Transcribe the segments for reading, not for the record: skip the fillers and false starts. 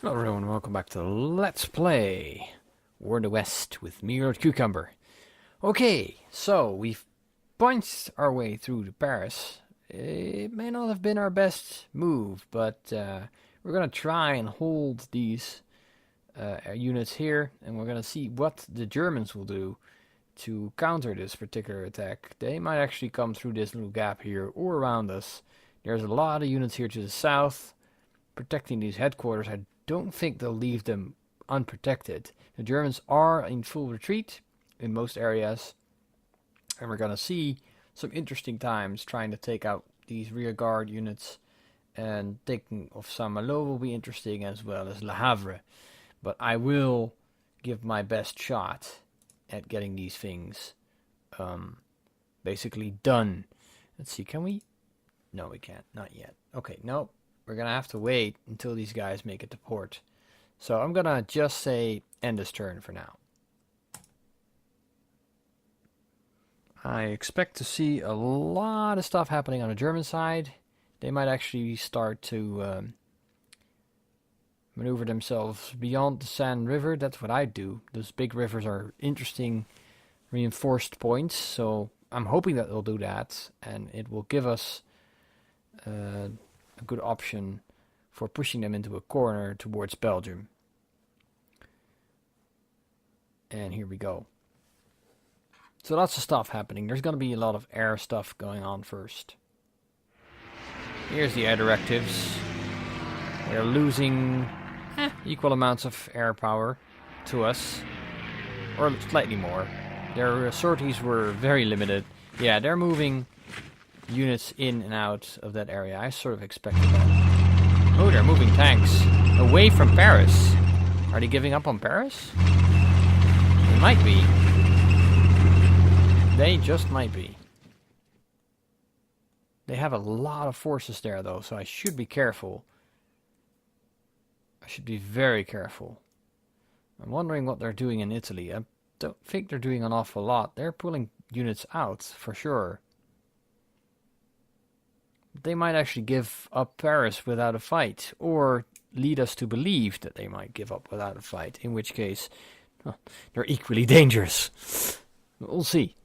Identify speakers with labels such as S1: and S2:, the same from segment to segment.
S1: Hello everyone, welcome back to Let's Play War in the West with me, Lord Cucumber. Okay, so we've punched our way through to Paris. It may not have been our best move, but we're gonna try and hold these units here, and we're gonna see what the Germans will do to counter this particular attack. They might actually come through this little gap here or around us. There's a lot of units here to the south protecting these headquarters. I don't think they'll leave them unprotected. The Germans are in full retreat in most areas, and we're gonna see some interesting times trying to take out these rear guard units, and taking of Saint-Malo will be interesting, as well as Le Havre. But I will give my best shot at getting these things basically done. Let's see, can we? No, we can't, not yet. Okay, no. We're going to have to wait until these guys make it to port. So I'm going to just say end this turn for now. I expect to see a lot of stuff happening on the German side. They might actually start to maneuver themselves beyond the Seine River. That's what I do. Those big rivers are interesting reinforced points. So I'm hoping that they'll do that. And it will give us a good option for pushing them into a corner towards Belgium. And here we go. So lots of stuff happening. There's going to be a lot of air stuff going on first. Here's the air directives. They're losing equal amounts of air power to us, or slightly more. Their sorties were very limited. Yeah, they're moving units in and out of that area. I sort of expected that. Oh, they're moving tanks away from Paris. Are they giving up on Paris? They might be. They just might be. They have a lot of forces there, though, so I should be careful. I should be very careful. I'm wondering what they're doing in Italy. I don't think they're doing an awful lot. They're pulling units out, for sure. They might actually give up Paris without a fight, or lead us to believe that they might give up without a fight, in which case they're equally dangerous. We'll see.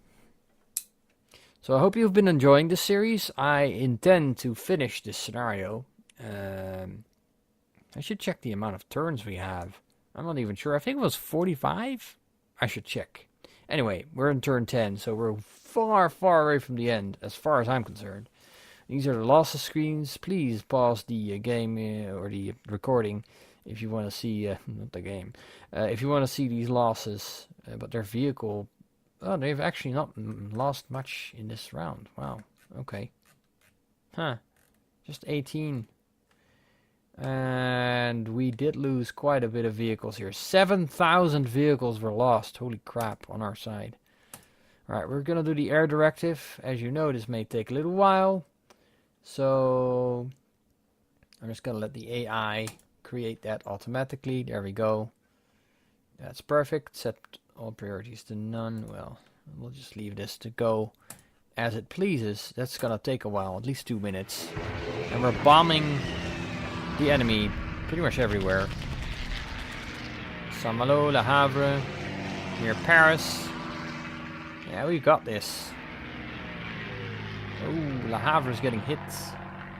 S1: So I hope you've been enjoying this series. I intend to finish this scenario. I should check the amount of turns we have. I'm not even sure. I think it was 45? I should check. Anyway, we're in turn 10, so we're far, far away from the end, as far as I'm concerned. These are the losses screens. Please pause the game or the recording if you want to see, not the game, if you want to see these losses. But their vehicle, oh, they've actually not lost much in this round. Wow, okay. Huh, just 18. And we did lose quite a bit of vehicles here. 7,000 vehicles were lost. Holy crap, on our side. Alright, we're going to do the air directive. As you know, this may take a little while. So I'm just going to let the AI create that automatically. There we go. That's perfect. Set all priorities to none. Well, we'll just leave this to go as it pleases. That's going to take a while, at least 2 minutes. And we're bombing the enemy pretty much everywhere. Saint-Malo, Le Havre, near Paris. Yeah, we got this. Oh, Le Havre is getting hit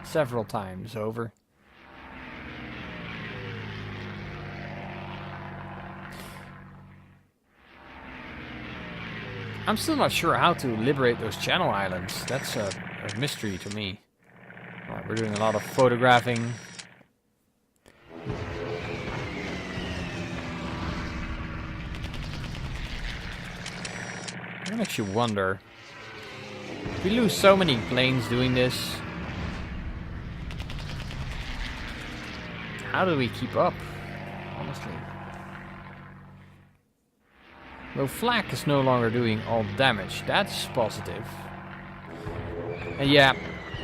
S1: several times over. I'm still not sure how to liberate those Channel Islands. That's a mystery to me. Alright, we're doing a lot of photographing. That makes you wonder. We lose so many planes doing this. How do we keep up? Honestly. Though flak is no longer doing all damage. That's positive. And yeah,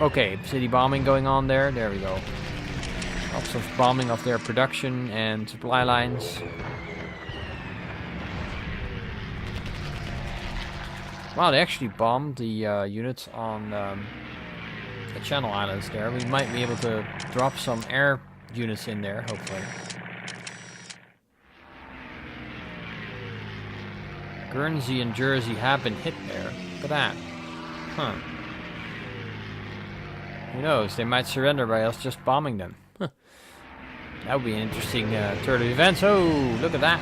S1: okay, city bombing going on there. There we go. Lots of bombing of their production and supply lines. Wow, they actually bombed the units on the Channel Islands there. We might be able to drop some air units in there, hopefully. Guernsey and Jersey have been hit there. Look at that. Huh. Who knows? They might surrender by us just bombing them. Huh. That would be an interesting turn of events. Oh, look at that.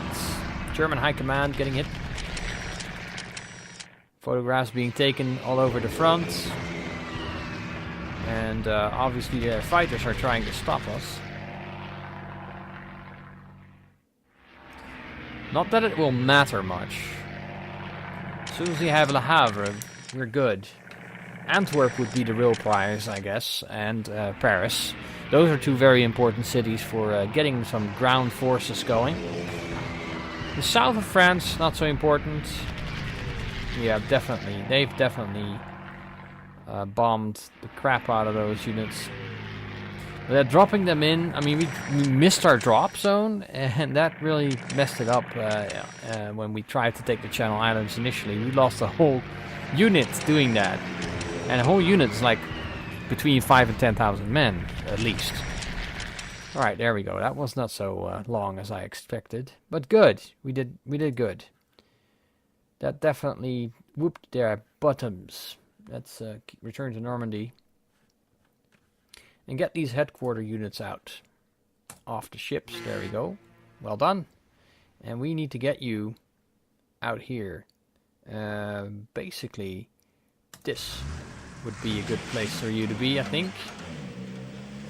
S1: German High Command getting hit. Photographs being taken all over the front. And obviously their fighters are trying to stop us. Not that it will matter much. As soon as we have Le Havre, we're good. Antwerp would be the real prize, I guess, and Paris. Those are two very important cities for getting some ground forces going. The south of France, not so important. Yeah, definitely. They've definitely bombed the crap out of those units. But dropping them in, I mean, we missed our drop zone, and that really messed it up when we tried to take the Channel Islands initially. We lost a whole unit doing that. And a whole unit's like between 5 and 10,000 men, at least. Alright, there we go. That was not so long as I expected. But good. We did good. That definitely whooped their bottoms. Let's return to Normandy. And get these headquarter units out. Off the ships. There we go. Well done. And we need to get you out here. Basically, this would be a good place for you to be, I think.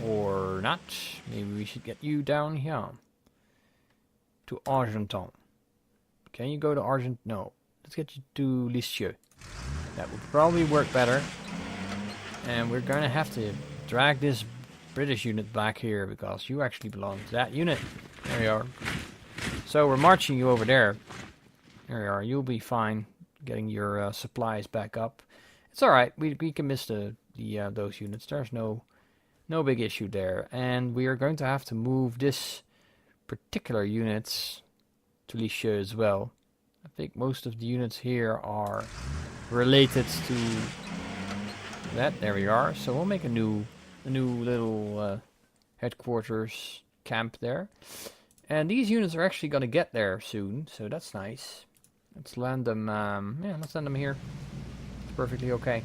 S1: Or not. Maybe we should get you down here. To Argenton. Can you go to Argent? No. Let's get you to Lisieux. That would probably work better. And we're going to have to drag this British unit back here because you actually belong to that unit. There you are. So we're marching you over there. There you are. You'll be fine getting your supplies back up. It's alright. We can miss those units. There's no big issue there. And we are going to have to move this particular units to Lisieux as well. I think most of the units here are related to that. There we are. So we'll make a new little headquarters camp there. And these units are actually going to get there soon, so that's nice. Let's land them, yeah, let's send them here. It's perfectly okay.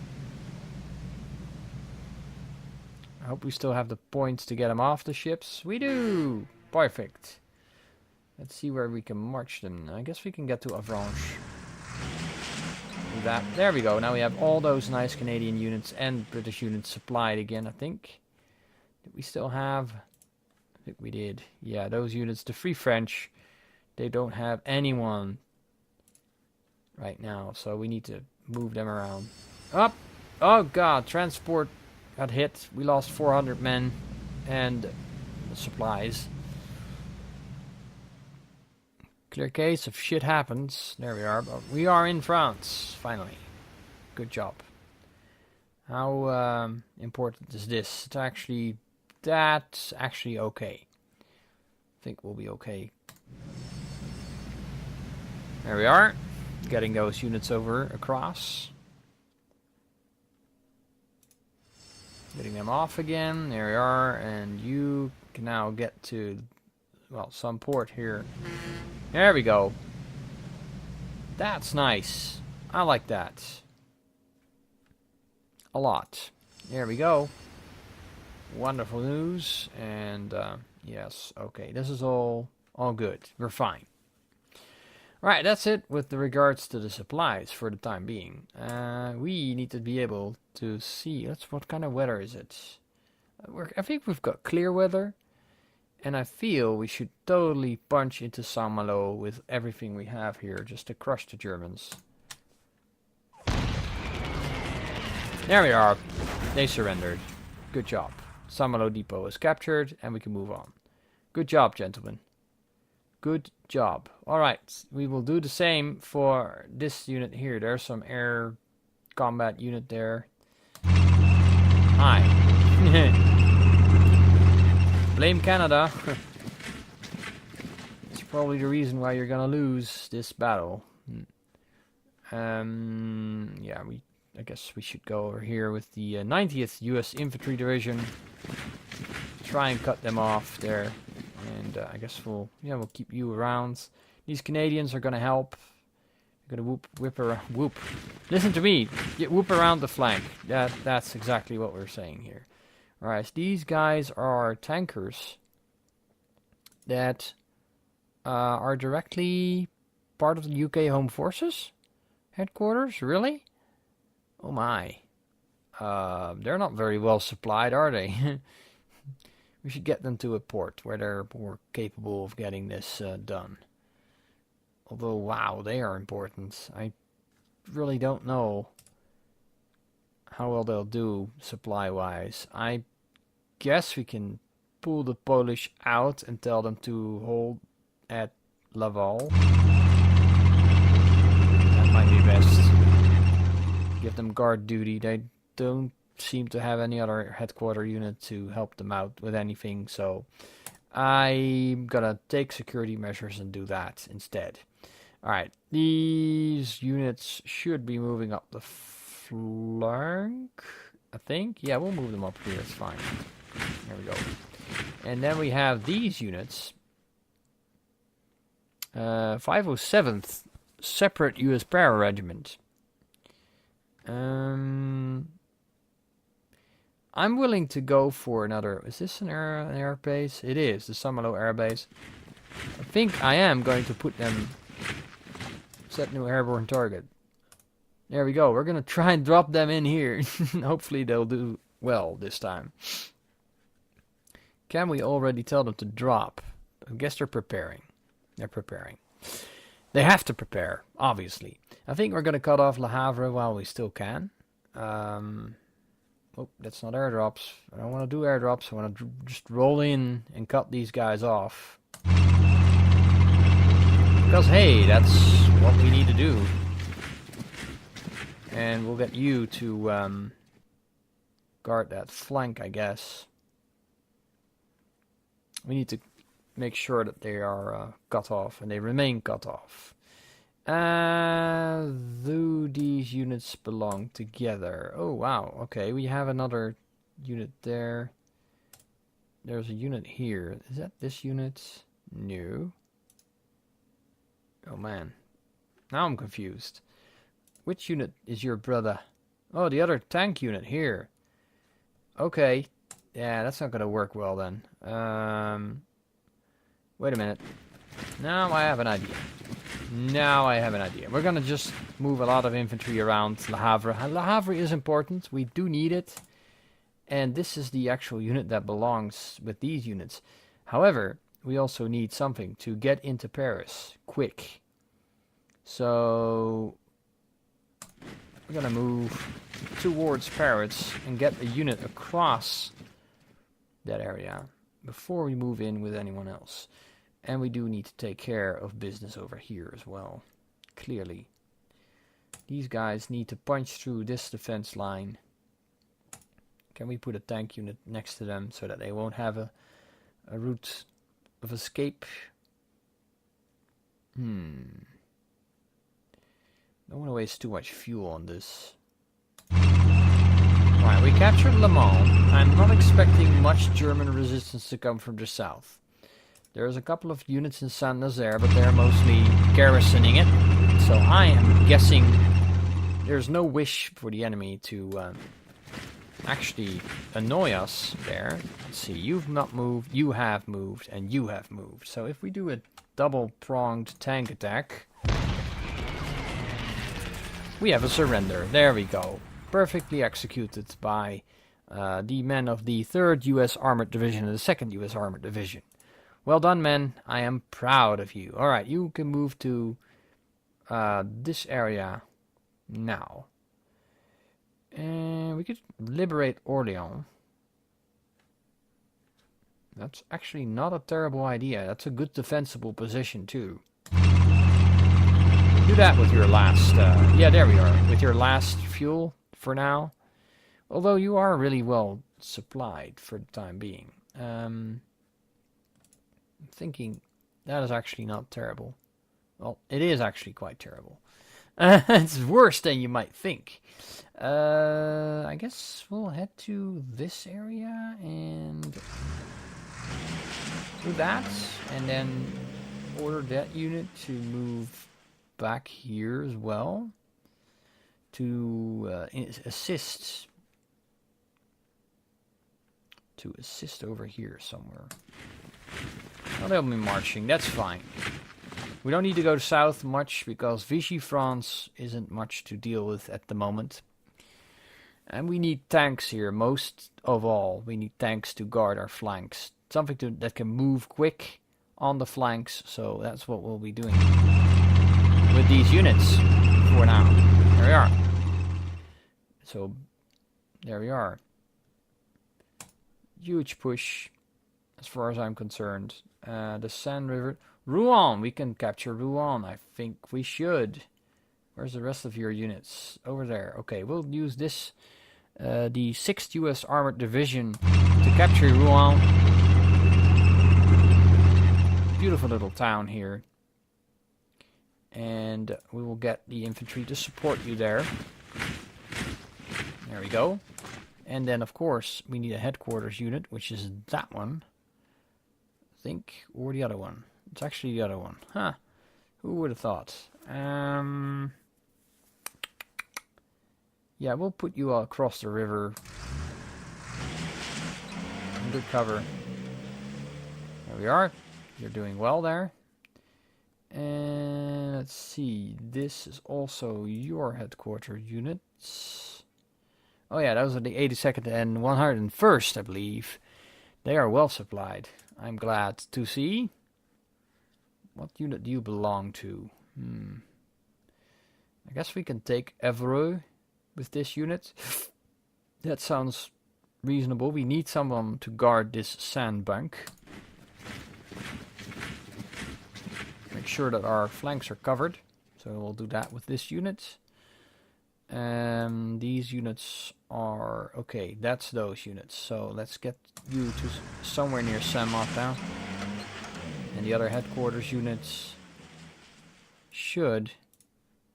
S1: I hope we still have the points to get them off the ships. We do! Perfect. Let's see where we can march them. I guess we can get to Avranches. Do that. There we go. Now we have all those nice Canadian units and British units supplied again, I think. Did we still have... I think we did. Yeah, those units, the Free French, they don't have anyone right now, so we need to move them around. Up! Oh god, transport got hit. We lost 400 men and supplies. Clear case if shit happens. There we are, but we are in France, finally. Good job. How important is this? That's actually okay. I think we'll be okay. There we are. Getting those units across. Getting them off again. There we are. And you can now get to, well, some port here. There we go. That's nice. I like that. A lot. There we go. Wonderful news. And yes, okay. This is all good. We're fine. Right, that's it with regards to the supplies for the time being. We need to be able to see. What kind of weather is it? I think we've got clear weather. And I feel we should totally punch into Saint-Malo with everything we have here just to crush the Germans. There we are. They surrendered. Good job. Saint-Malo depot is captured and we can move on. Good job, gentlemen. Good job. Alright, we will do the same for this unit here. There's some air combat unit there. Hi. Blame Canada. It's probably the reason why you're gonna lose this battle. Yeah, I guess we should go over here with the 90th U.S. Infantry Division. Try and cut them off there. And I guess we'll keep you around. These Canadians are gonna help. You're gonna whip around, whoop. Listen to me. Whoop around the flank. That's exactly what we're saying here. Alright, so these guys are tankers that are directly part of the UK Home Forces headquarters. Really? Oh my. They're not very well supplied, are they? We should get them to a port where they're more capable of getting this done. Although, wow, they are important. I really don't know how well they'll do supply-wise. I guess we can pull the Polish out and tell them to hold at Laval. That might be best. Give them guard duty. They don't seem to have any other headquarter unit to help them out with anything, so I'm gonna take security measures and do that instead. Alright, these units should be moving up the flank, I think. Yeah, we'll move them up here, it's fine. There we go. And then we have these units. 507th separate US Para Regiment. I'm willing to go for another. Is this an air base? It is, the Saint-Malo Air Base. I think I am going to put them. Set new airborne target. There we go. We're going to try and drop them in here. Hopefully they'll do well this time. Can we already tell them to drop? I guess they're preparing. They're preparing. They have to prepare, obviously. I think we're going to cut off Le Havre while we still can. Oh, that's not airdrops. I don't want to do airdrops. I want to just roll in and cut these guys off. Because, hey, that's what we need to do. And we'll get you to guard that flank, I guess. We need to make sure that they are cut off, and they remain cut off. Do these units belong together? Oh, wow. Okay, we have another unit there. There's a unit here. Is that this unit? No. Oh, man. Now I'm confused. Which unit is your brother? Oh, the other tank unit here. Okay. Yeah, that's not going to work well then. Wait a minute. Now I have an idea. We're going to just move a lot of infantry around Le Havre. Le Havre is important. We do need it. And this is the actual unit that belongs with these units. However, we also need something to get into Paris quick. So we're going to move towards Paris and get a unit across that area before we move in with anyone else. And we do need to take care of business over here as well. Clearly. These guys need to punch through this defense line. Can we put a tank unit next to them so that they won't have a route of escape? Don't want to waste too much fuel on this. Alright, we captured Le Mans. I'm not expecting much German resistance to come from the south. There's a couple of units in Saint-Nazaire, but they're mostly garrisoning it. So I am guessing there's no wish for the enemy to actually annoy us there. Let's see, you've not moved, you have moved, and you have moved. So if we do a double-pronged tank attack, we have a surrender. There we go. Perfectly executed by the men of the 3rd U.S. Armored Division and the 2nd U.S. Armored Division. Well done, men. I am proud of you. Alright, you can move to this area now. And we could liberate Orléans. That's actually not a terrible idea. That's a good defensible position, too. Do that with your last... yeah, there we are. With your last fuel for now. Although you are really well supplied for the time being. I'm thinking that is actually not terrible. Well, it is actually quite terrible. It's worse than you might think. I guess we'll head to this area and do that. And then order that unit to move back here as well to assist. To assist over here somewhere. Well, they'll be marching. That's fine. We don't need to go south much because Vichy France isn't much to deal with at the moment. And we need tanks here. Most of all, we need tanks to guard our flanks. Something that can move quick on the flanks. So that's what we'll be doing with these units for now. There we are. So there we are. Huge push as far as I'm concerned. The Seine River. Rouen. We can capture Rouen. I think we should. Where's the rest of your units? Over there. Okay, we'll use this. The 6th U.S. Armored Division to capture Rouen. Beautiful little town here. And we will get the infantry to support you there. There we go. And then, of course, we need a headquarters unit, which is that one. I think. Or the other one. It's actually the other one. Huh. Who would have thought? Yeah, we'll put you all across the river. In good cover. There we are. You're doing well there. And let's see. This is also your headquarters units. Oh yeah, those are the 82nd and 101st, I believe. They are well supplied. I'm glad to see. What unit do you belong to? I guess we can take Evreux with this unit. That sounds reasonable. We need someone to guard this sandbank. Make sure that our flanks are covered. So we'll do that with this unit. These units are... Okay, that's those units. So let's get you to somewhere near Saint-Martin. And the other headquarters units should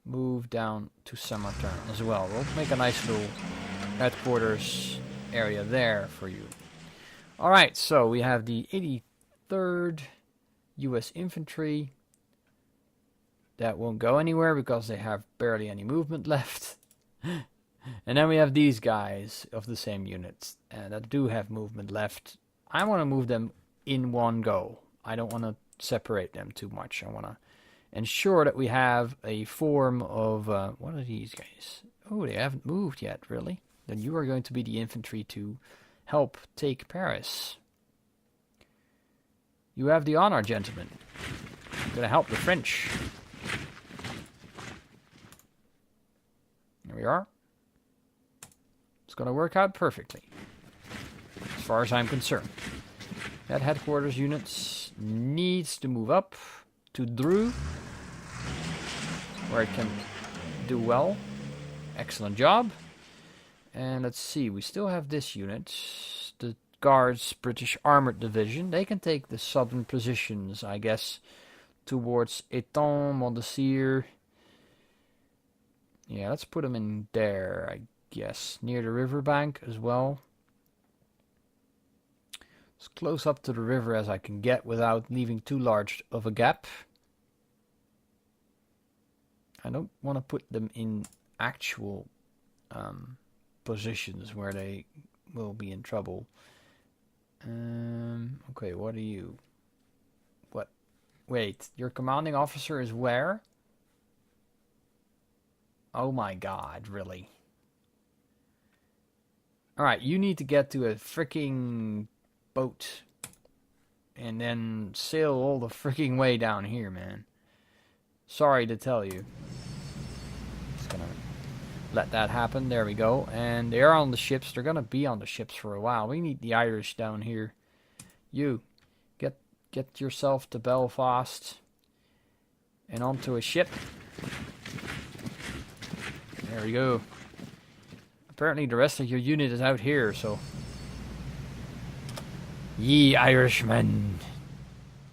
S1: move down to Saint-Martin as well. We'll make a nice little headquarters area there for you. Alright, so we have the 83rd U.S. Infantry. That won't go anywhere because they have barely any movement left. And then we have these guys of the same units that do have movement left. I want to move them in one go. I don't want to separate them too much. I want to ensure that we have a form of... what are these guys? Oh, they haven't moved yet, really? Then you are going to be the infantry to help take Paris. You have the honor, gentlemen. You're going to help the French. There we are. It's going to work out perfectly, as far as I'm concerned. That headquarters units needs to move up to Dreux, where it can do well. Excellent job. And let's see, we still have this unit, the Guards British Armored Division. They can take the southern positions, I guess, towards Étampes, Mondesir. Yeah, let's put them in there, I guess, near the riverbank as well. As close up to the river as I can get without leaving too large of a gap. I don't want to put them in actual positions where they will be in trouble. Okay, what are you? What? Wait, your commanding officer is where? Oh my god, really? Alright, you need to get to a freaking boat. And then sail all the freaking way down here, man. Sorry to tell you. Just gonna let that happen. There we go. And they are on the ships. They're gonna be on the ships for a while. We need the Irish down here. You, get yourself to Belfast. And onto a ship. There we go. Apparently the rest of your unit is out here, so... Ye Irishmen!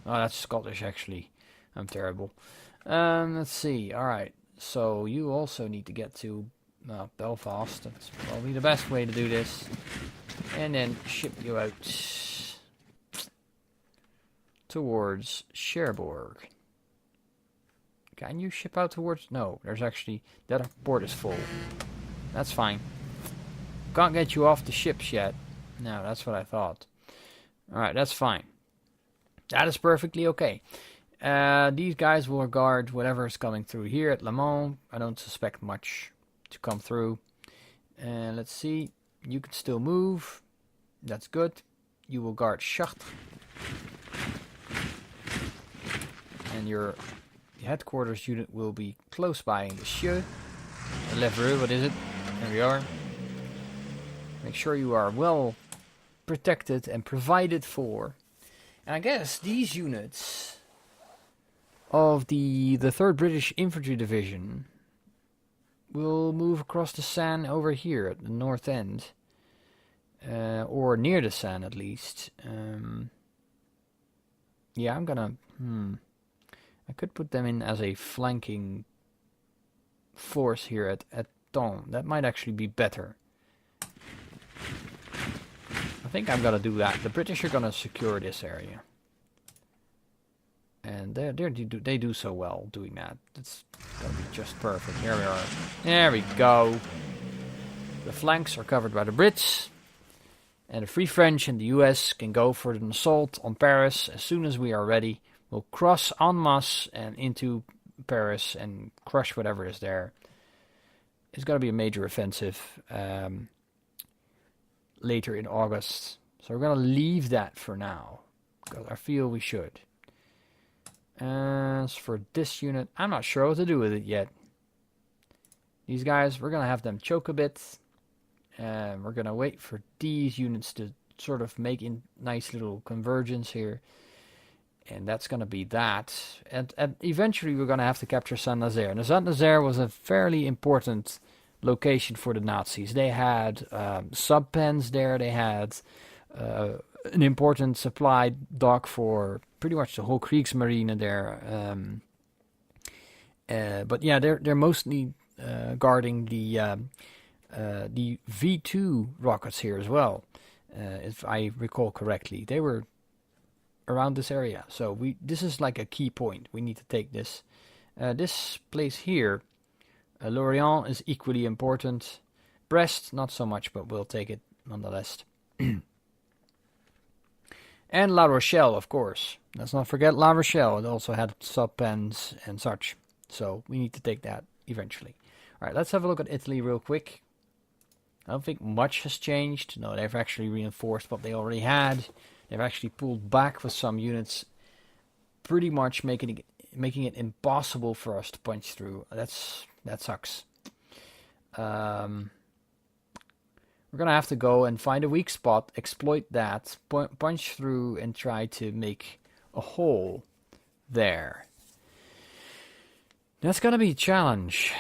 S1: Oh, that's Scottish, actually. I'm terrible. Let's see. Alright, so you also need to get to Belfast. That's probably the best way to do this. And then ship you out towards Cherbourg. Can you ship out towards... No, there's actually... That port is full. That's fine. Can't get you off the ships yet. No, that's what I thought. Alright, that's fine. That is perfectly okay. These guys will guard whatever is coming through here at Le Mans. I don't suspect much to come through. And let's see. You can still move. That's good. You will guard Chartres. And your headquarters unit will be close by in the Cieux. Levereux, what is it? There we are. Make sure you are well protected and provided for. And I guess these units of the 3rd British Infantry Division will move across the Seine over here at the north end. Or near the Seine at least. Yeah, I'm gonna... I could put them in as a flanking force here at Tong. That might actually be better. I think I'm gonna do that. The British are gonna secure this area. And they do so well doing that. It's gonna be just perfect. Here we are. There we go. The flanks are covered by the Brits. And the Free French and the US can go for an assault on Paris as soon as we are ready. We'll cross en masse and into Paris and crush whatever is there. It's going to be a major offensive later in August. So we're going to leave that for now, because I feel we should. As for this unit, I'm not sure what to do with it yet. These guys, we're going to have them choke a bit. And we're going to wait for these units to sort of make in nice little convergence here. And that's going to be that. And eventually we're going to have to capture Saint-Nazaire. And Saint-Nazaire was a fairly important location for the Nazis. They had sub-pens there. They had an important supply dock for pretty much the whole Kriegsmarine there. But yeah, they're mostly guarding the V2 rockets here as well. If I recall correctly. They were around this area. So this is like a key point. We need to take this. This place here, Lorient, is equally important. Brest, not so much, but we'll take it nonetheless. And La Rochelle, of course. Let's not forget La Rochelle. It also had sub-pens and such. So we need to take that eventually. Alright, let's have a look at Italy real quick. I don't think much has changed. No, they've actually reinforced what they already had. They've actually pulled back with some units, pretty much making it impossible for us to punch through. That sucks. We're gonna have to go and find a weak spot, exploit that, punch through, and try to make a hole there. That's gonna be a challenge.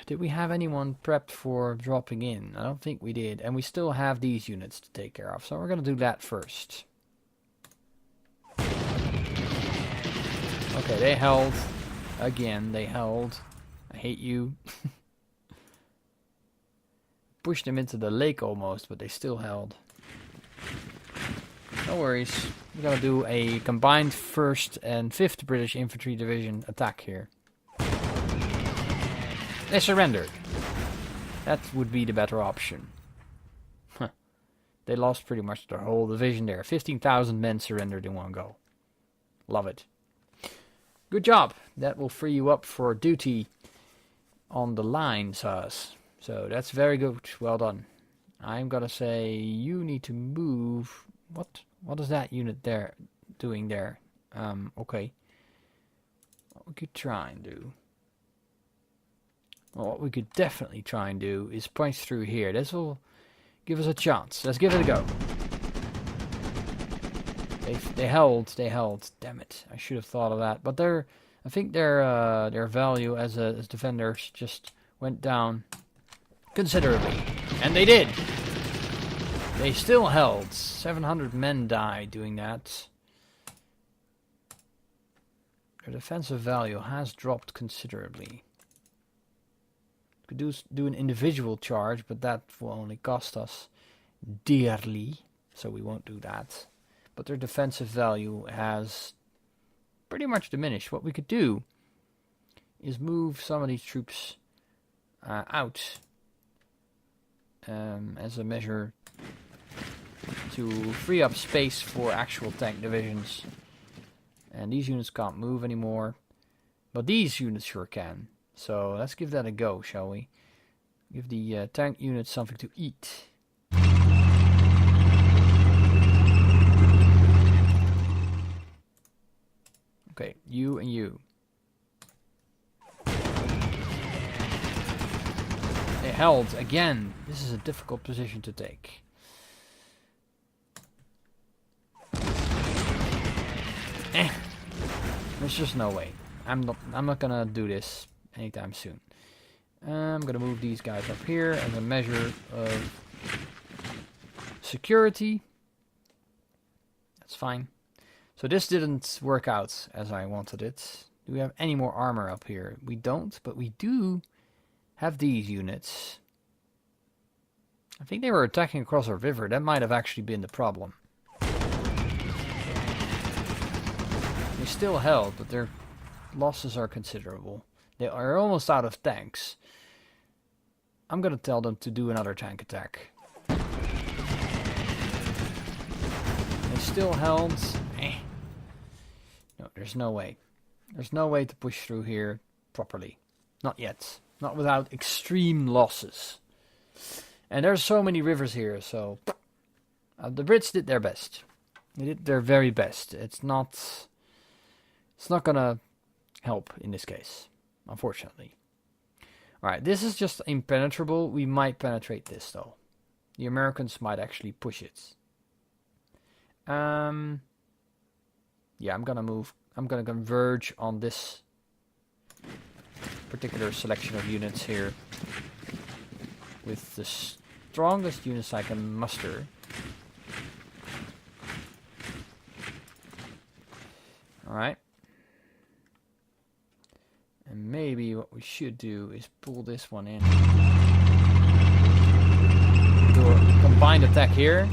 S1: Did we have anyone prepped for dropping in? I don't think we did, and we still have these units to take care of, so we're gonna do that first. Okay, they held. Again, they held. I hate you. Pushed them into the lake almost, but they still held. No worries. We're gonna do a combined 1st and 5th British Infantry Division attack here. They surrendered. That would be the better option. Huh. They lost pretty much their whole division there. 15,000 men surrendered in one go. Love it. Good job. That will free you up for duty on the line, Saz. So that's very good. Well done. I'm gonna say you need to move. What is that unit there doing there? Okay. What we could try and do. Well, what we could definitely try and do is punch through here. This will give us a chance. Let's give it a go. They held. Damn it! I should have thought of that. But I think their value as defenders just went down considerably, and they did. They still held. 700 men died doing that. Their defensive value has dropped considerably. Could do an individual charge, but that will only cost us dearly, so we won't do that. But their defensive value has pretty much diminished. What we could do is move some of these troops out as a measure to free up space for actual tank divisions. And these units can't move anymore, but these units sure can. So let's give that a go, shall we? Give the tank units something to eat. Okay, you and you. They held again. This is a difficult position to take. There's just no way. I'm not gonna do this anytime soon. I'm gonna move these guys up here as a measure of security. That's fine. So this didn't work out as I wanted it. Do we have any more armor up here? We don't, but we do have these units. I think they were attacking across our river. That might have actually been the problem. They still held, but their losses are considerable. They are almost out of tanks. I'm gonna tell them to do another tank attack. They still held. No, there's no way. There's no way to push through here properly. Not yet. Not without extreme losses. And there's so many rivers here, so the Brits did their best. They did their very best. It's not gonna help in this case, unfortunately. Alright, this is just impenetrable. We might penetrate this though. The Americans might actually push it. Yeah, I'm gonna converge on this particular selection of units here with the strongest units I can muster. Alright. And maybe what we should do is pull this one in. Do a combined attack here.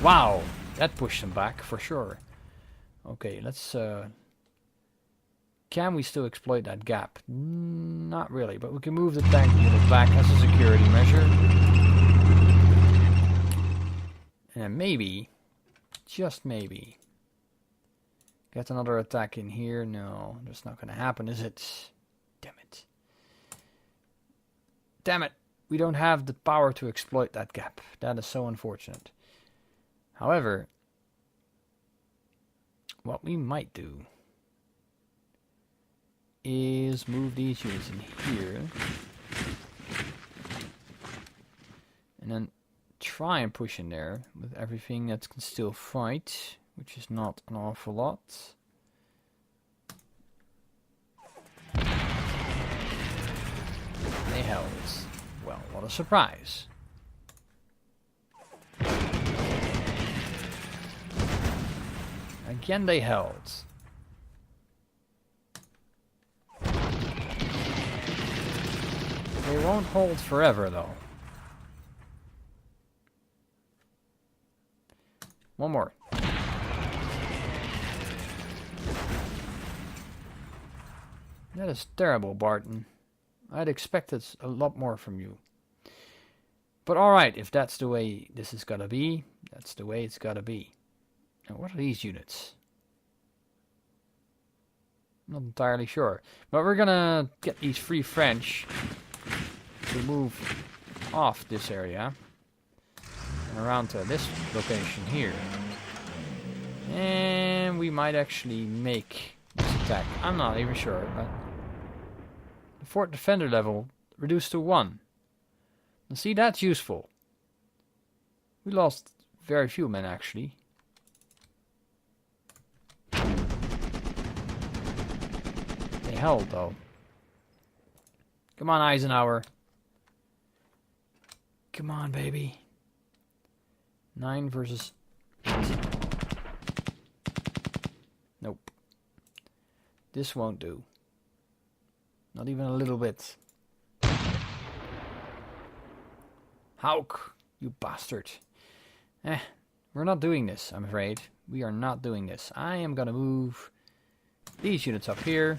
S1: Wow, that pushed them back for sure. Okay, let's can we still exploit that gap? Not really, but we can move the tank unit back as a security measure. And maybe, just maybe, get another attack in here. No, that's not going to happen, is it? Damn it. Damn it. We don't have the power to exploit that gap. That is so unfortunate. However, what we might do is move these units in here. And then try and push in there with everything that can still fight, which is not an awful lot. They held. Well, what a surprise. Again they held. They won't hold forever though. One more. That is terrible, Barton. I'd expected a lot more from you. But alright, if that's the way this is gotta be, that's the way it's gotta be. Now, what are these units? Not entirely sure. But we're gonna get these Free French to move off this area and around to this location here. And we might actually make this attack. I'm not even sure, but the fort defender level reduced to 1. Now see, that's useful. We lost very few men actually. They held though. Come on, Eisenhower. Come on, baby. 9 versus 8. Nope. This won't do. Not even a little bit. Hauk, you bastard. We're not doing this, I'm afraid. We are not doing this. I am gonna move these units up here.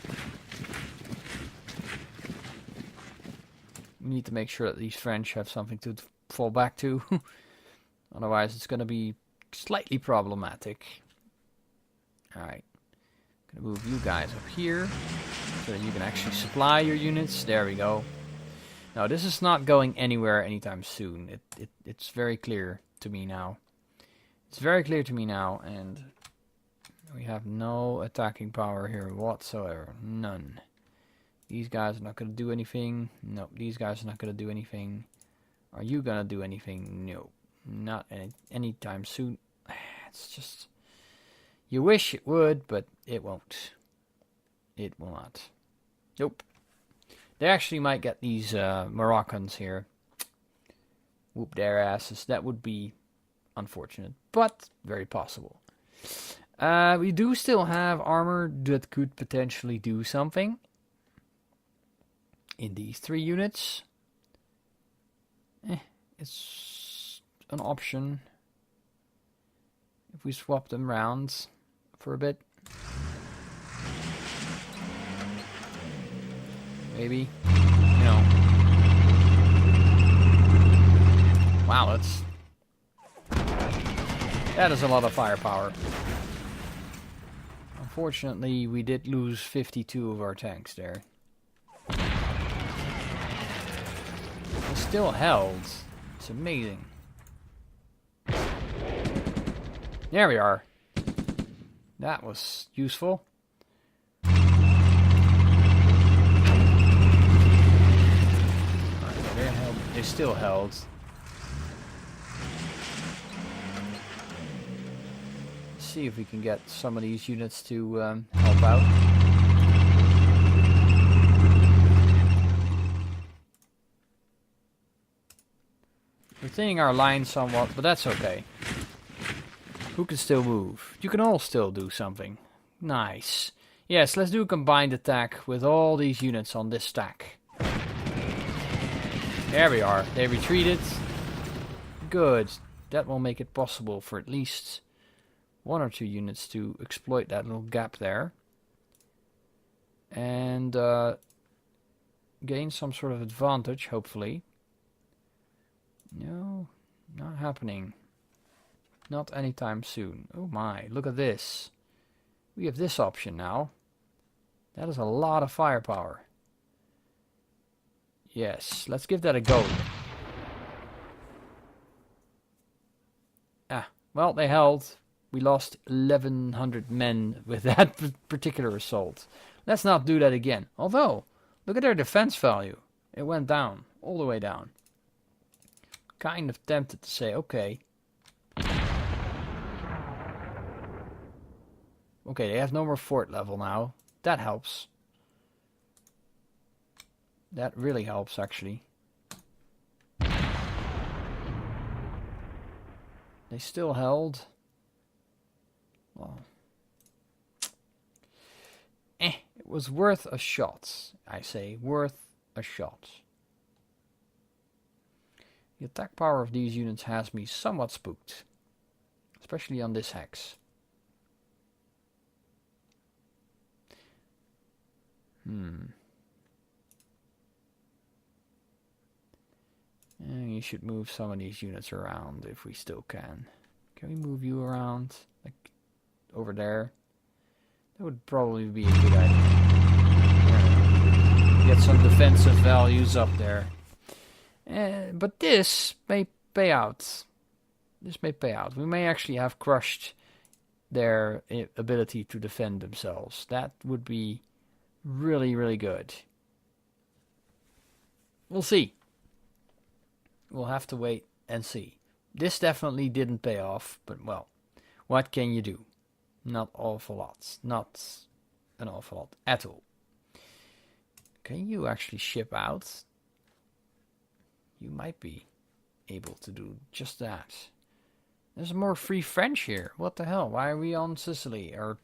S1: We need to make sure that these French have something to fall back to. Otherwise, it's going to be slightly problematic. Alright. Gonna move you guys up here so that you can actually supply your units. There we go. Now, this is not going anywhere anytime soon. It's very clear to me now. It's very clear to me now, and we have no attacking power here whatsoever. None. These guys are not going to do anything. Nope, these guys are not going to do anything. Are you going to do anything? No. Not anytime soon. It's just... You wish it would, but it won't. It will not. Nope. They actually might get these Moroccans here. Whoop their asses. That would be unfortunate, but very possible. We do still have armor that could potentially do something. In these 3 units. It's an option. If we swap them round for a bit. Maybe. You know. Wow, that is a lot of firepower. Unfortunately, we did lose 52 of our tanks there. They still held. It's amazing. There we are. That was useful. They still held. Let's see if we can get some of these units to help out. We're thinning our line somewhat, but that's okay. Who can still move? You can all still do something. Nice. Yes, let's do a combined attack with all these units on this stack. There we are. They retreated. Good. That will make it possible for at least 1 or 2 units to exploit that little gap there. And gain some sort of advantage, hopefully. No, not happening. Not anytime soon. Oh my, look at this. We have this option now. That is a lot of firepower. Yes, let's give that a go. Well, they held. We lost 1,100 men with that particular assault. Let's not do that again. Although, look at their defense value. It went down, all the way down. Kind of tempted to say, okay. Okay, they have no more fort level now. That helps. That really helps, actually. They still held. Well. It was worth a shot, I say. Worth a shot. The attack power of these units has me somewhat spooked. Especially on this hex. And you should move some of these units around if we still can. Can we move you around? Like over there? That would probably be a good idea. Get some defensive values up there. But this may pay out. This may pay out. We may actually have crushed their ability to defend themselves. That would be really, really good. We'll see. We'll have to wait and see. This definitely didn't pay off, but well, what can you do? Not awful lots. Not an awful lot at all. Can you actually ship out? You might be able to do just that. There's more free French here. What the hell? Why are we on Sicily? Or...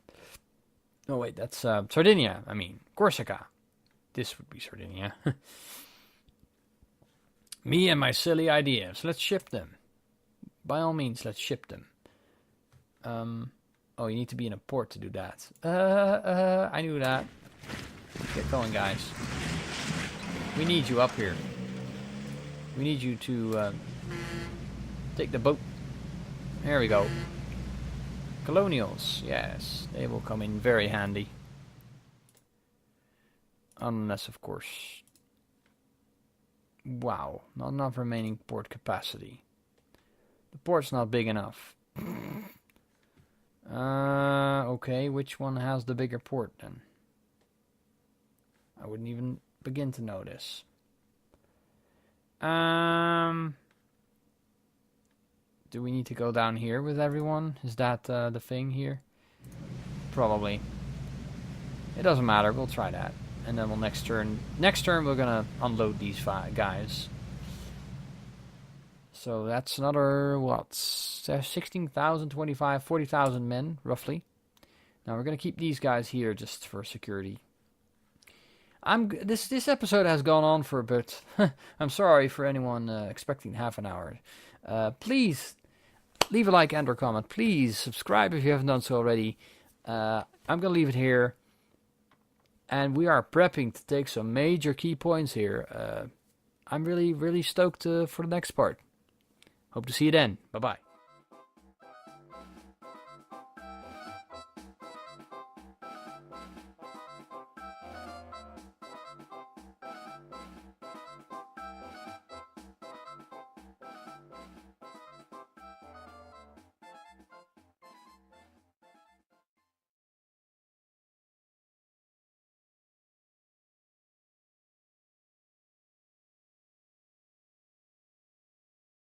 S1: Oh wait, that's Sardinia. I mean, Corsica. This would be Sardinia. Me and my silly ideas. Let's ship them. By all means, let's ship them. Oh, you need to be in a port to do that. I knew that. Get going, guys. We need you up here. We need you to take the boat. There we go. Colonials, yes. They will come in very handy. Unless, of course... Wow, not enough remaining port capacity. The port's not big enough. Okay, which one has the bigger port then? I wouldn't even begin to know this. Do we need to go down here with everyone? Is that the thing here? Probably. It doesn't matter, we'll try that. And then we'll next turn we're gonna unload these guys. So that's another, what, 16,000, 25, 40,000 men, roughly. Now we're gonna keep these guys here just for security. This episode has gone on for a bit. I'm sorry for anyone expecting half an hour. Please leave a like and or comment. Please subscribe if you haven't done so already. I'm gonna leave it here. And we are prepping to take some major key points here. I'm really, really stoked for the next part. Hope to see you then. Bye-bye.